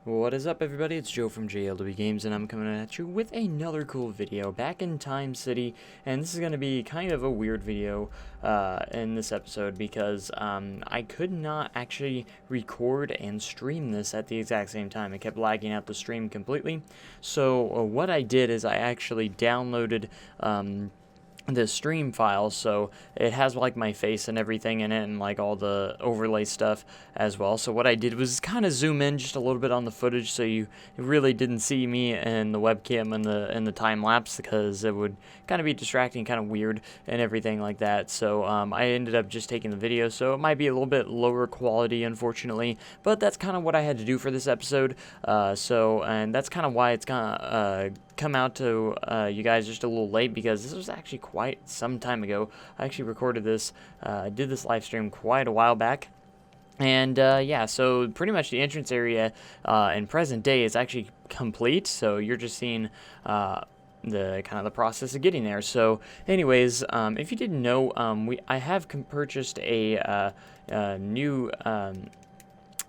What is up, everybody? It's Joe from JLW Games, and I'm coming at you with another cool video back in Time City. And this is going to be kind of a weird video in this episode because I could not actually record and stream this at the exact same time. It kept lagging out the stream completely. So what I did is I actually downloaded the stream file, so it has like my face and everything in it and like all the overlay stuff as well. So what I did was kind of zoom in just a little bit on the footage so you really didn't see me and the webcam and the time lapse, because it would kind of be distracting, kind of weird and everything like that. So I ended up just taking the video, so it might be a little bit lower quality, unfortunately, but that's kind of what I had to do for this episode. And that's kind of why it's gonna come out to you guys just a little late, because this was actually quite some time ago. I actually recorded this, did this live stream quite a while back. And yeah, so pretty much the entrance area in present day is actually complete, so you're just seeing the process of getting there. So anyways, if you didn't know, I have purchased a new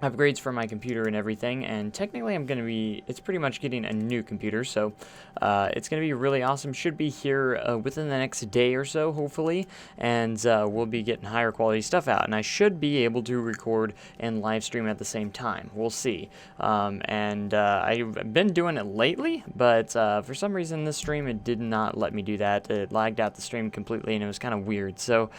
upgrades for my computer and everything, and technically it's pretty much getting a new computer, so it's going to be really awesome. Should be here within the next day or so, hopefully, and we'll be getting higher quality stuff out, and I should be able to record and live stream at the same time. We'll see. I've been doing it lately, but for some reason this stream, it did not let me do that. It lagged out the stream completely, and it was kind of weird. So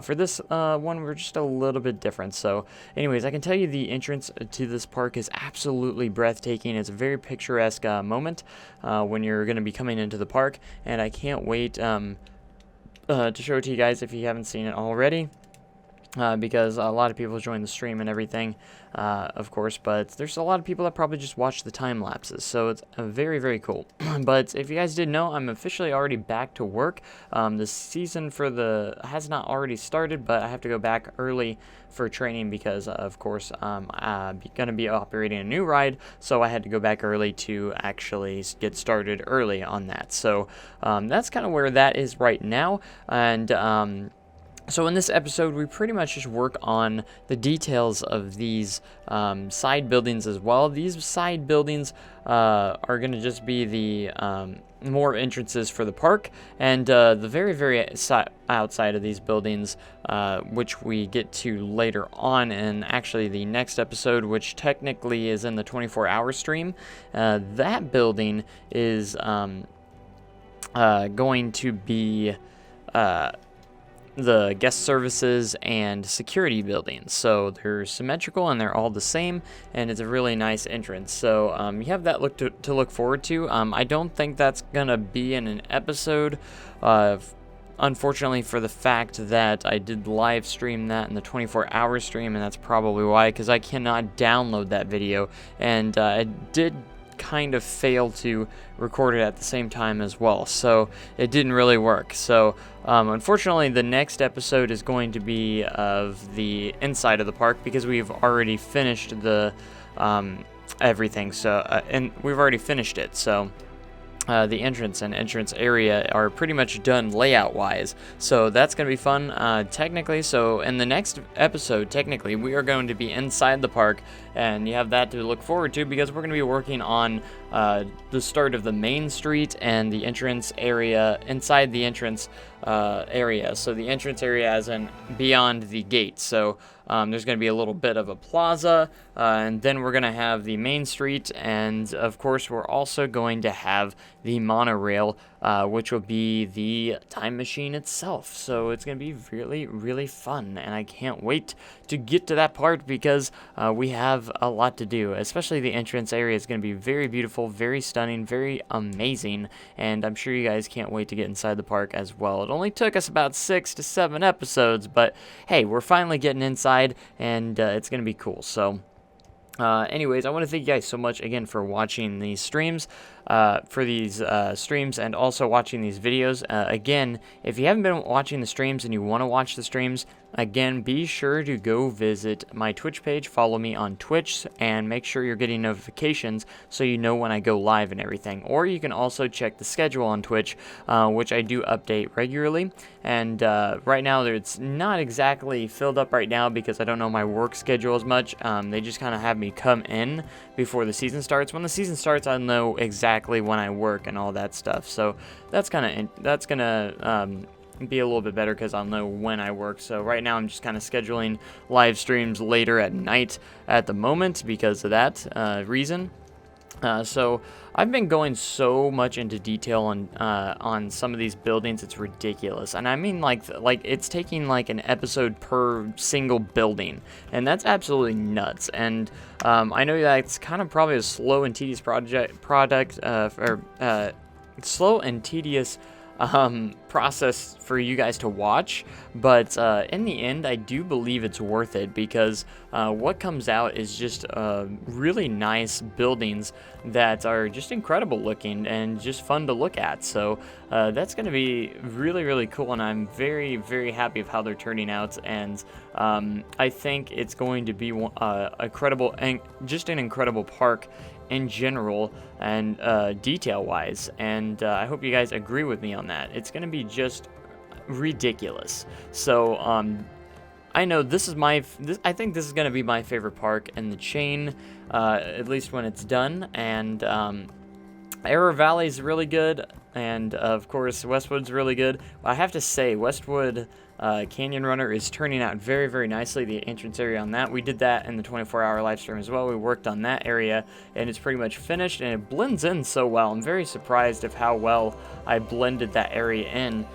for this one, we're just a little bit different. So anyways, I can tell you the entrance to this park is absolutely breathtaking. It's a very picturesque moment when you're going to be coming into the park, and I can't wait to show it to you guys if you haven't seen it already. Because a lot of people join the stream and everything, of course, but there's a lot of people that probably just watch the time lapses, so it's very, very cool. But if you guys didn't know, I'm officially already back to work. The season has not already started, but I have to go back early for training because, of course, I'm going to be operating a new ride, so I had to go back early to actually get started early on that. So that's kind of where that is right now, and so in this episode, we pretty much just work on the details of these side buildings as well. These side buildings are going to just be the more entrances for the park, and the very, very outside of these buildings, which we get to later on in actually the next episode, which technically is in the 24-hour stream. That building is going to be the guest services and security buildings. So they're symmetrical and they're all the same, and it's a really nice entrance. So you have that to look forward to. I don't think that's gonna be in an episode, unfortunately, for the fact that I did live stream that in the 24-hour stream, and that's probably why, because I cannot download that video, and I did kind of fail to record it at the same time as well, so it didn't really work. So unfortunately, the next episode is going to be of the inside of the park, because we've already finished the everything, so and we've already finished it, so the entrance and entrance area are pretty much done layout wise, so that's going to be fun technically. So in the next episode, technically, we are going to be inside the park, and you have that to look forward to, because we're going to be working on the start of the main street and the entrance area inside the entrance area. So the entrance area as in beyond the gate. So there's going to be a little bit of a plaza, and then we're going to have the main street, and of course we're also going to have the monorail, which will be the time machine itself. So it's going to be really, really fun, and I can't wait to get to that part, because we have a lot to do. Especially the entrance area is going to be very beautiful, very stunning, very amazing, and I'm sure you guys can't wait to get inside the park as well. It only took us about 6 to 7 episodes, but hey, we're finally getting inside, and it's going to be cool. So anyways, I want to thank you guys so much again for watching these streams, and also watching these videos. Again, if you haven't been watching the streams and you want to watch the streams, Again, be sure to go visit my Twitch page, follow me on Twitch, and make sure you're getting notifications so you know when I go live and everything. Or you can also check the schedule on Twitch, which I do update regularly. And right now, it's not exactly filled up right now because I don't know my work schedule as much. They just kind of have me come in before the season starts. When the season starts, I'll know exactly when I work and all that stuff. So that's gonna be a little bit better because I'll know when I work. So right now I'm just kind of scheduling live streams later at night at the moment because of that reason. So I've been going so much into detail on some of these buildings, it's ridiculous. And I mean like it's taking like an episode per single building, and that's absolutely nuts. And I know that's kind of probably a slow and tedious slow and tedious process for you guys to watch, but in the end I do believe it's worth it because what comes out is just really nice buildings that are just incredible looking and just fun to look at. So that's going to be really, really cool, and I'm very, very happy of how they're turning out. And I think it's going to be incredible, and just an incredible park in general and detail wise, and I hope you guys agree with me on that. It's gonna be just ridiculous. So I know this is I think this is gonna be my favorite park in the chain, at least when it's done. And Arrow Valley is really good, and of course Westwood's really good. I have to say, Westwood Canyon Runner is turning out very, very nicely, the entrance area on that. We did that in the 24-hour live stream as well. We worked on that area, and it's pretty much finished, and it blends in so well. I'm very surprised of how well I blended that area in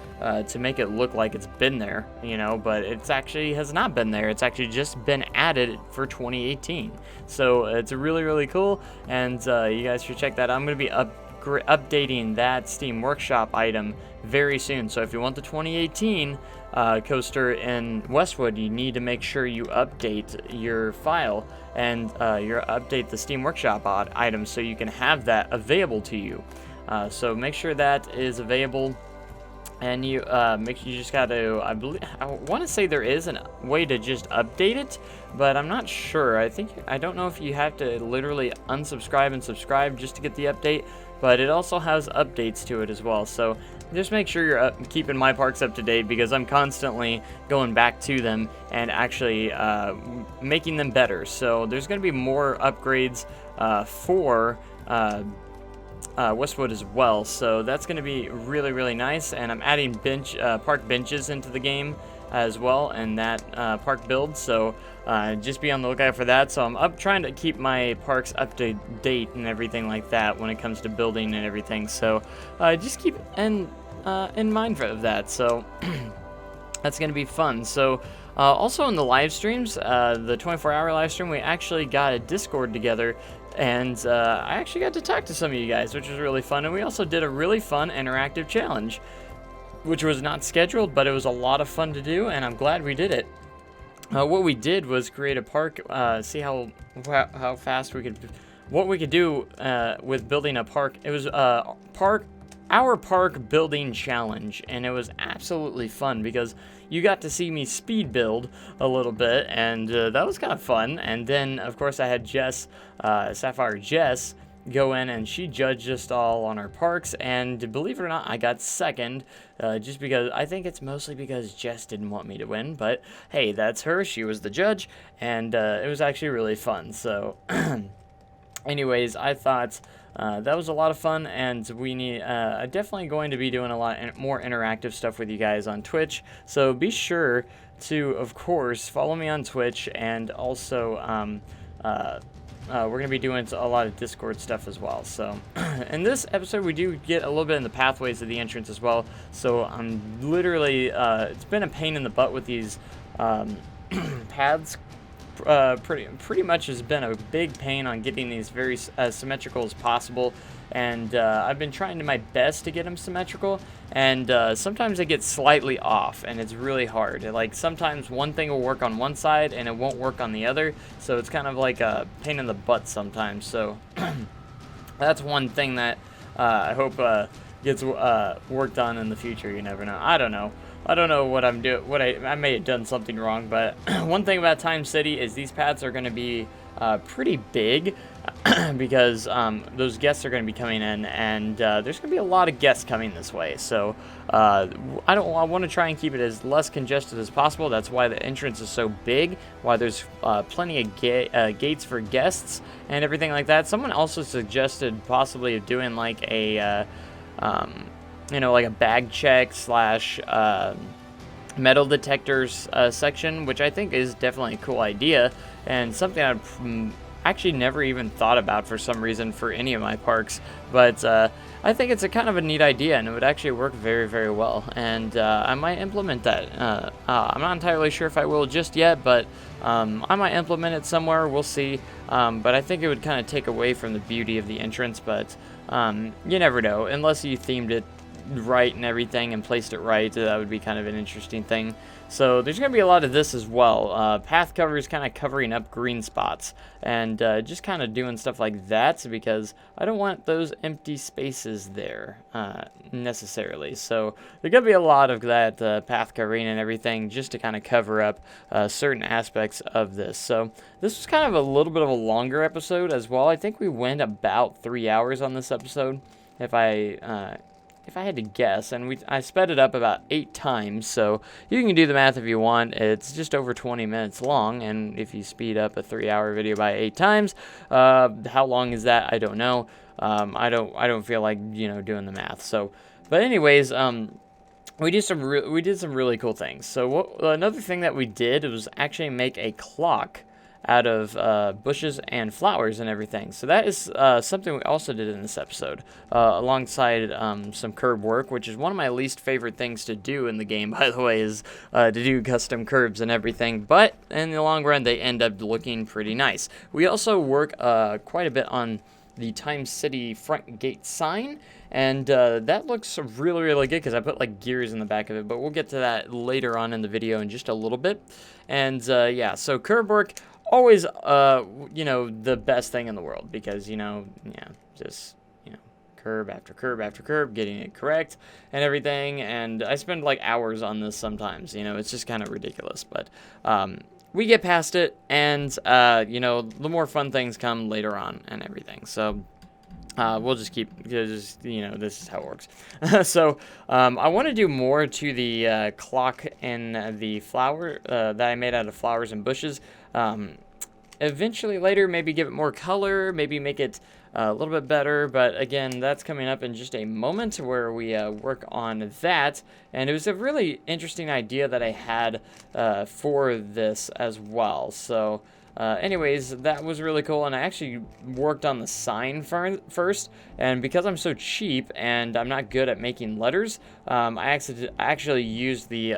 to make it look like it's been there, you know, but it's actually has not been there. It's actually just been added for 2018. So it's really, really cool, and you guys should check that out. I'm going to be updating that Steam Workshop item very soon. So if you want the 2018 coaster in Westwood, you need to make sure you update your file and you update the Steam Workshop item so you can have that available to you. So make sure that is available, and you just got to, I want to say there is a way to just update it, but I'm not sure. I don't know if you have to literally unsubscribe and subscribe just to get the update, but it also has updates to it as well. So just make sure you're keeping my parks up to date, because I'm constantly going back to them and actually making them better. So there's going to be more upgrades for Westwood as well, so that's going to be really, really nice. And I'm adding park benches into the game as well, and that park build, so just be on the lookout for that. So I'm trying to keep my parks up to date and everything like that when it comes to building and everything, so just keep in mind of that. So that's going to be fun. So also in the live streams, the 24-hour live stream, we actually got a Discord together, and I actually got to talk to some of you guys, which was really fun. And we also did a really fun interactive challenge, which was not scheduled, but it was a lot of fun to do, and I'm glad we did it. What we did was create a park, see how fast we could, what we could do with building a park. It was our park building challenge, and it was absolutely fun because you got to see me speed build a little bit, and that was kind of fun. And then of course I had Jess, Sapphire Jess, go in, and she judged us all on our parks, and believe it or not, I got second, just because I think it's mostly because Jess didn't want me to win, but hey, that's her, she was the judge, and it was actually really fun. So anyways, I thought that was a lot of fun, and we need definitely going to be doing a lot more interactive stuff with you guys on Twitch, so be sure to, of course, follow me on Twitch, and also we're going to be doing a lot of Discord stuff as well. So in this episode, we do get a little bit in the pathways of the entrance as well. So I'm literally, it's been a pain in the butt with these paths. Pretty much has been a big pain on getting these very as symmetrical as possible. And I've been trying my best to get them symmetrical, and sometimes they get slightly off, and it's really hard. Like sometimes one thing will work on one side and it won't work on the other, so it's kind of like a pain in the butt sometimes. So that's one thing that I hope gets worked on in the future. You never know. I don't know. I don't know what I'm doing. I may have done something wrong, but one thing about Time City is these paths are going to be pretty big because those guests are going to be coming in, and there's going to be a lot of guests coming this way. So I want to try and keep it as less congested as possible. That's why the entrance is so big. Why there's plenty of gates for guests and everything like that. Someone also suggested possibly doing like a like a bag check / metal detectors section, which I think is definitely a cool idea and something I've actually never even thought about for some reason for any of my parks. But I think it's a kind of a neat idea, and it would actually work very, very well. And I might implement that. I'm not entirely sure if I will just yet, but I might implement it somewhere. We'll see. But I think it would kind of take away from the beauty of the entrance. But you never know, unless you themed it right and everything and placed it right. That would be kind of an interesting thing. So there's going to be a lot of this as well. Path cover is kind of covering up green spots and just kind of doing stuff like that because I don't want those empty spaces there necessarily. So there's going to be a lot of that path covering and everything just to kind of cover up certain aspects of this. So this was kind of a little bit of a longer episode as well. I think we went about 3 hours on this episode if I had to guess, and I sped it up about 8 times, so you can do the math if you want. It's just over 20 minutes long, and if you speed up a 3-hour video by 8 times, how long is that? I don't know. I don't feel like doing the math. So, but anyways, we did some really cool things. So another thing that we did was actually make a clock out of bushes and flowers and everything. So that is something we also did in this episode, alongside some curb work, which is one of my least favorite things to do in the game, by the way, is to do custom curbs and everything. But in the long run, they end up looking pretty nice. We also work quite a bit on the Time City front gate sign, and that looks really, really good because I put like gears in the back of it, but we'll get to that later on in the video in just a little bit. And yeah, so curb work, always, the best thing in the world because, just, curb after curb after curb, getting it correct and everything. And I spend like hours on this sometimes, it's just kind of ridiculous. But we get past it, and, the more fun things come later on and everything. So we'll just keep, this is how it works. So I want to do more to the clock and the flower that I made out of flowers and bushes. Eventually later, maybe give it more color, maybe make it a little bit better, but again, that's coming up in just a moment where we work on that. And it was a really interesting idea that I had for this as well. So anyways, that was really cool, and I actually worked on the sign first, and because I'm so cheap and I'm not good at making letters, I actually used the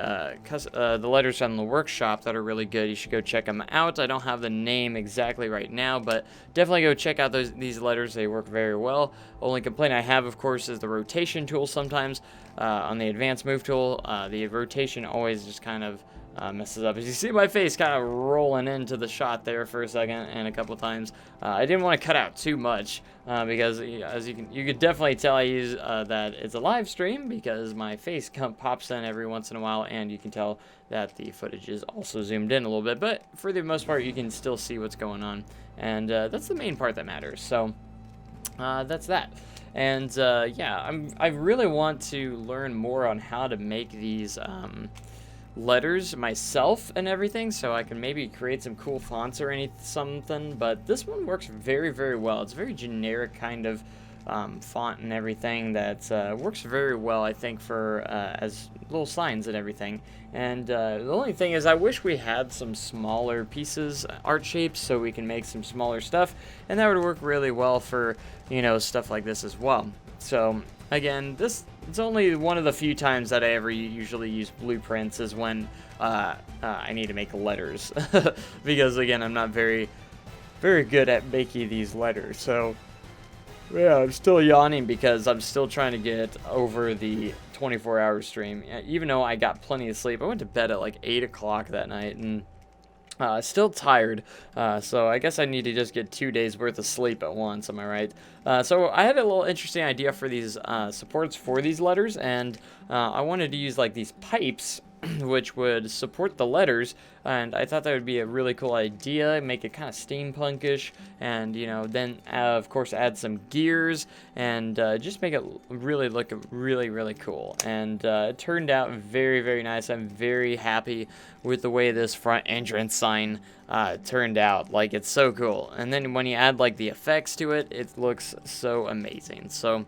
letters from the workshop that are really good. You should go check them out. I don't have the name exactly right now, but definitely go check out these letters. They work very well. Only complaint I have, of course, is the rotation tool sometimes. On the advanced move tool, the rotation always just kind of messes up. As you see my face kind of rolling into the shot there for a second and a couple times. I didn't want to cut out too much because as you could definitely tell I use that it's a live stream because my face pops in every once in a while, and you can tell that the footage is also zoomed in a little bit, but for the most part you can still see what's going on, and that's the main part that matters. So that's that. And yeah, I really want to learn more on how to make these letters myself and everything, so I can maybe create some cool fonts or something. But this one works very, very well. It's a very generic kind of font and everything that works very well, I think, for as little signs and everything. And the only thing is, I wish we had some smaller pieces, art shapes, so we can make some smaller stuff, and that would work really well for stuff like this as well. So again, it's only one of the few times that I ever usually use blueprints is when I need to make letters because again, I'm not very, very good at making these letters. So yeah, I'm still yawning because I'm still trying to get over the 24-hour stream. Even though I got plenty of sleep, I went to bed at like 8 o'clock that night, and Still tired, so I guess I need to just get 2 days worth of sleep at once, am I right? So I had a little interesting idea for these supports for these letters, and I wanted to use like these pipes which would support the letters, and I thought that would be a really cool idea, make it kind of steampunkish, and then of course add some gears, and just make it really look really cool. And it turned out very, very nice. I'm very happy with the way this front entrance sign turned out. Like, it's so cool. And then when you add like the effects to it, it looks so amazing. So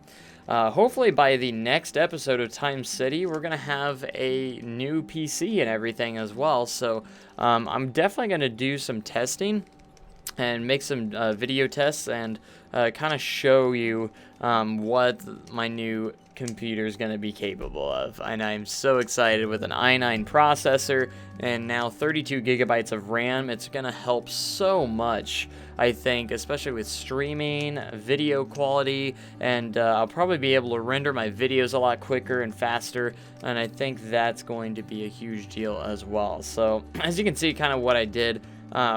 hopefully by the next episode of Time City, we're going to have a new PC and everything as well. So I'm definitely going to do some testing and make some video tests and kind of show you what my new computer is going to be capable of. And I'm so excited with an i9 processor and now 32 gigabytes of RAM. It's going to help so much, I think, especially with streaming, video quality, and I'll probably be able to render my videos a lot quicker and faster, and I think that's going to be a huge deal as well. So as you can see, kind of what I did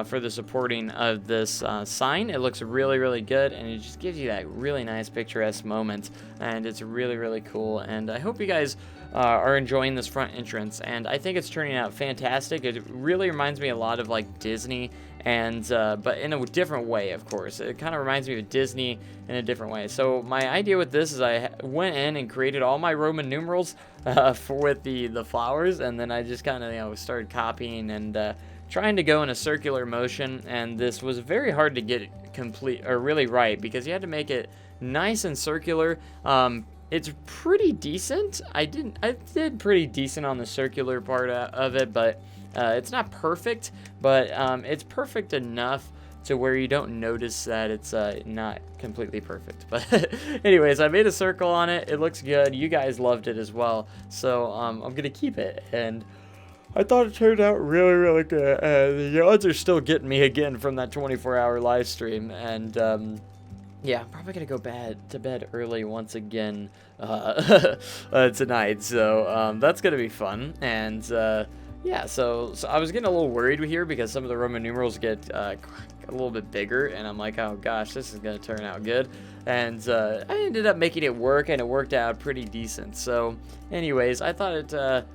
for the supporting of this sign. It looks really good, and it just gives you that really nice picturesque moment, and it's really cool. And I hope you guys are enjoying this front entrance, and I think it's turning out fantastic. It really reminds me a lot of like Disney, and but in a different way, of course. It kind of reminds me of Disney in a different way. So my idea with this is I went in and created all my Roman numerals with the flowers, and then I just kind of started copying and trying to go in a circular motion, and this was very hard to get complete or really right because you had to make it nice and circular. It's pretty decent. I did pretty decent on the circular part of it, but it's not perfect, but it's perfect enough to where you don't notice that it's not completely perfect. But anyways, I made a circle on it. It looks good. You guys loved it as well, so I'm gonna keep it, and I thought it turned out really good. The odds are still getting me again from that 24-hour live stream, and yeah, I'm probably gonna go to bed early once again tonight. So that's gonna be fun, and yeah. So I was getting a little worried here because some of the Roman numerals get a little bit bigger, and I'm like, oh gosh, this is gonna turn out good. And I ended up making it work, and it worked out pretty decent. So, anyways, I thought it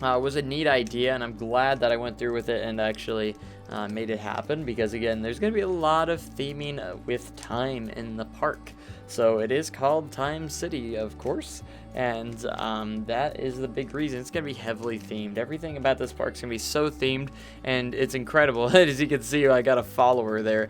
was a neat idea, and I'm glad that I went through with it and actually made it happen, because again, there's going to be a lot of theming with time in the park. So it is called Time City, of course, and that is the big reason. It's going to be heavily themed. Everything about this park is going to be so themed, and it's incredible. As you can see, I got a follower there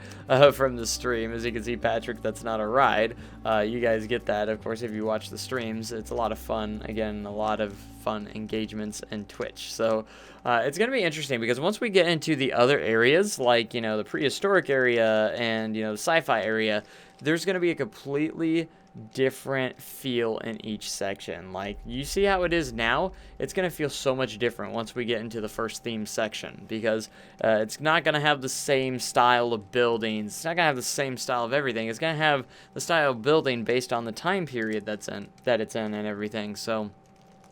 from the stream. As you can see, Patrick, that's not a ride. You guys get that, of course, if you watch the streams. It's a lot of fun. Again, a lot of fun engagements and Twitch. So it's going to be interesting, because once we get into the other areas, like, the prehistoric area and, the sci-fi area, there's going to be a completely different feel in each section. Like, you see how it is now? It's going to feel so much different once we get into the first theme section, because it's not going to have the same style of buildings. It's not going to have the same style of everything. It's going to have the style of building based on the time period that it's in and everything. So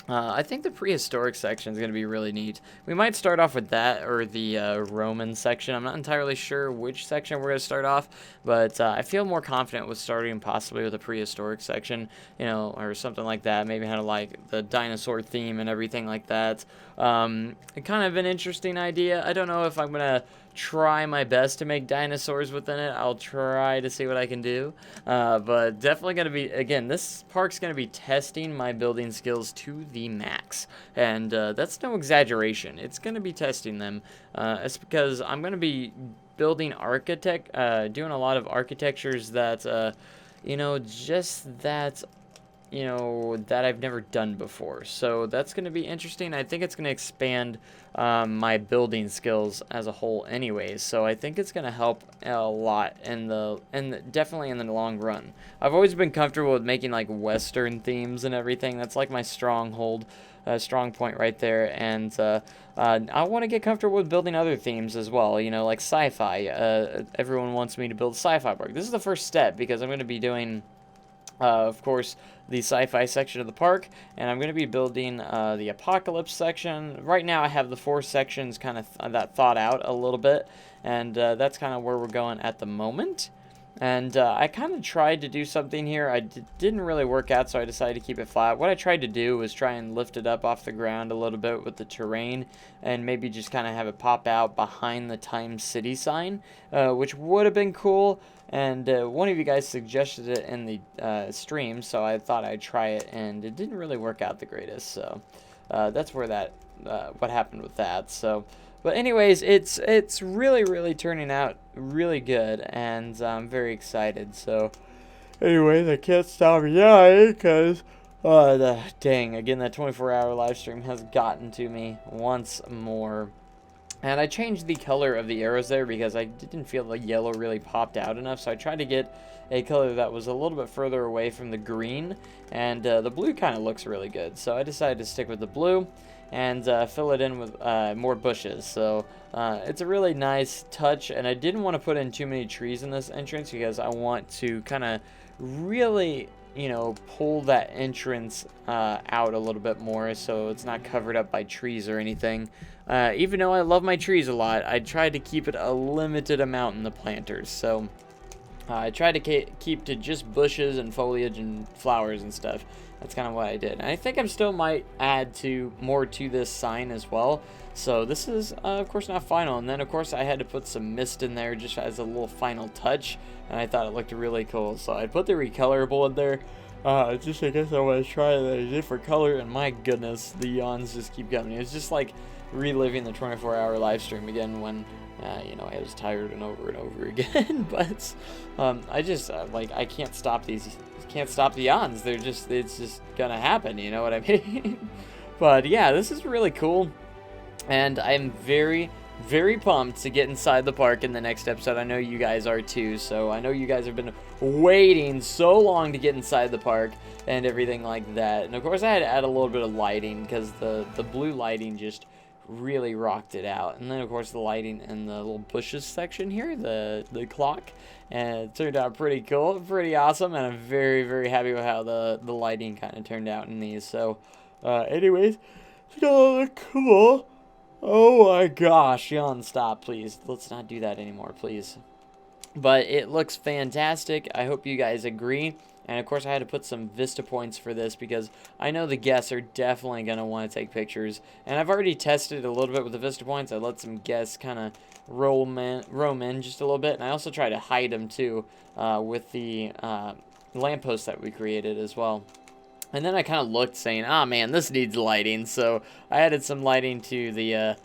I think the prehistoric section is going to be really neat. We might start off with that, or the Roman section. I'm not entirely sure which section we're going to start off, but I feel more confident with starting possibly with the prehistoric section, or something like that. Maybe how to like the dinosaur theme and everything like that. Kind of an interesting idea. I don't know if I'm going to try my best to make dinosaurs within it. I'll try to see what I can do, but definitely going to be, again, this park's going to be testing my building skills to the max, and that's no exaggeration. It's going to be testing them. It's because I'm going to be building doing a lot of architectures that just that I've never done before. So that's going to be interesting. I think it's going to expand my building skills as a whole anyways. So I think it's going to help a lot definitely in the long run. I've always been comfortable with making like Western themes and everything. That's like my strong point right there. And I want to get comfortable with building other themes as well, like sci-fi. Everyone wants me to build a sci-fi park. This is the first step, because I'm going to be doing of course, the sci-fi section of the park, and I'm going to be building the apocalypse section. Right now I have the 4 sections kind of that thought out a little bit, and that's kind of where we're going at the moment. And I kind of tried to do something here. Didn't really work out, so I decided to keep it flat. What I tried to do was try and lift it up off the ground a little bit with the terrain, and maybe just kind of have it pop out behind the Time City sign, which would have been cool. And one of you guys suggested it in the stream, so I thought I'd try it, and it didn't really work out the greatest. So that's where what happened with that. So. But anyways, it's really turning out really good, and I'm very excited. So, anyways, I can't stop yawning because, dang, again, that 24-hour live stream has gotten to me once more. And I changed the color of the arrows there because I didn't feel the yellow really popped out enough. So I tried to get a color that was a little bit further away from the green, and the blue kind of looks really good. So I decided to stick with the blue and fill it in with more bushes. So it's a really nice touch, and I didn't want to put in too many trees in this entrance because I want to kind of really, you know, pull that entrance out a little bit more so it's not covered up by trees or anything. Even though I love my trees a lot, I tried to keep it a limited amount in the planters. So I tried to keep to just bushes and foliage and flowers and stuff. That's kind of what I did. And I think I still might add more to this sign as well. So this is, of course, not final. And then, of course, I had to put some mist in there just as a little final touch. And I thought it looked really cool. So I put the recolorable in there. Just I guess I want to try a different color. And my goodness, the yawns just keep coming. It's just like reliving the 24-hour live stream again when you know, I was tired and over again. But I just like, I can't stop the yawns. It's just gonna happen, you know what I mean? But yeah, this is really cool, and I'm very pumped to get inside the park in the next episode. I know you guys are too, so I know you guys have been waiting so long to get inside the park and everything like that. And of course I had to add a little bit of lighting because the blue lighting just really rocked it out. And then of course the lighting in the little bushes section here, the clock, and it turned out pretty cool, pretty awesome, and I'm very happy with how the lighting kind of turned out in these. So anyways, it's gonna look cool. Oh my gosh, Yawn, stop, please. Let's not do that anymore, please. But it looks fantastic. I hope you guys agree. And of course I had to put some Vista points for this because I know the guests are definitely going to want to take pictures. And I've already tested a little bit with the Vista points. I let some guests kind of roam in just a little bit. And I also try to hide them too with the lamppost that we created as well. And then I kind of looked saying, ah, man, this needs lighting. So I added some lighting to the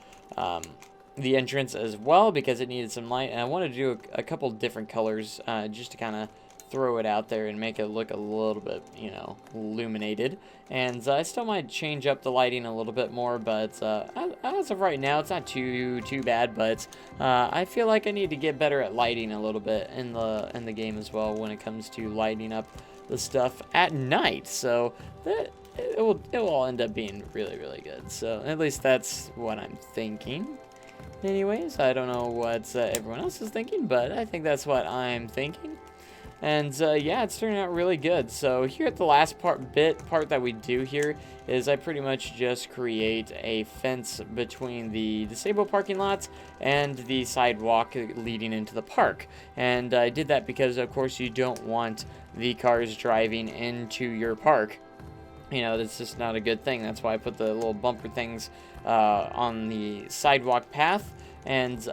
entrance as well because it needed some light. And I wanted to do a couple different colors just to kind of throw it out there and make it look a little bit, you know, illuminated. And I still might change up the lighting a little bit more, but as of right now, it's not too bad. But I feel like I need to get better at lighting a little bit in the game as well when it comes to lighting up the stuff at night. So that it will all end up being really good. So at least that's what I'm thinking. Anyways, I don't know what everyone else is thinking, but I think that's what I'm thinking. And yeah, it's turning out really good. So here at the last part that we do here is I pretty much just create a fence between the disabled parking lots and the sidewalk leading into the park. And I did that because, of course, you don't want the cars driving into your park. You know, that's just not a good thing. That's why I put the little bumper things on the sidewalk path. And,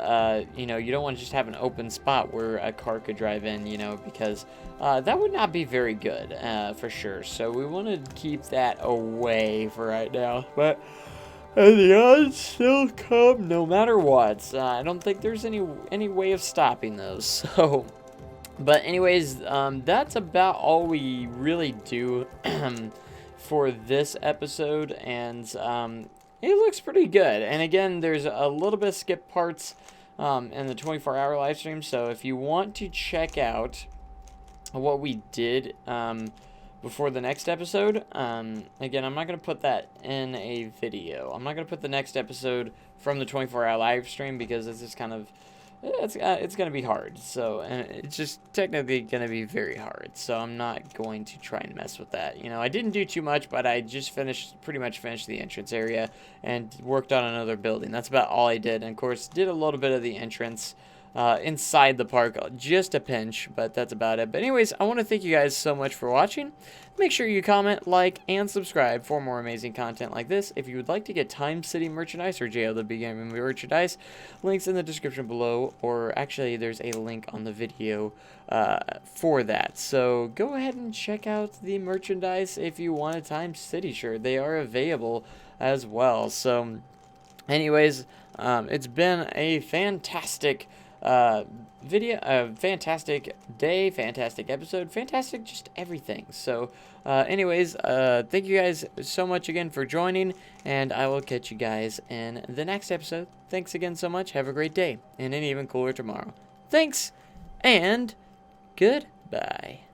you know, you don't want to just have an open spot where a car could drive in, you know, because that would not be very good, for sure. So we want to keep that away for right now. But the odds still come no matter what. I don't think there's any way of stopping those. So, but anyways, that's about all we really do for this episode. And, it looks pretty good. And again, there's a little bit of skip parts in the 24-hour live stream. So if you want to check out what we did before the next episode, again, I'm not going to put that in a video. I'm not going to put the next episode from the 24-hour live stream because this is kind of it's gonna be hard. So, and it's just technically gonna be very hard. So I'm not going to try and mess with that. You know, I didn't do too much, but I just pretty much finished the entrance area and worked on another building. That's about all I did. And of course, did a little bit of the entrance inside the park, just a pinch, but that's about it. But anyways, I want to thank you guys so much for watching. Make sure you comment, like, and subscribe for more amazing content like this. If you would like to get Time City merchandise or JLW Gaming merchandise, links in the description below, or actually there's a link on the video for that. So go ahead and check out the merchandise if you want a Time City shirt. They are available as well. So anyways, it's been a fantastic video, fantastic day, fantastic episode, fantastic just everything. So anyways, thank you guys so much again for joining, and I will catch you guys in the next episode. Thanks again so much. Have a great day and an even cooler tomorrow. Thanks, and goodbye.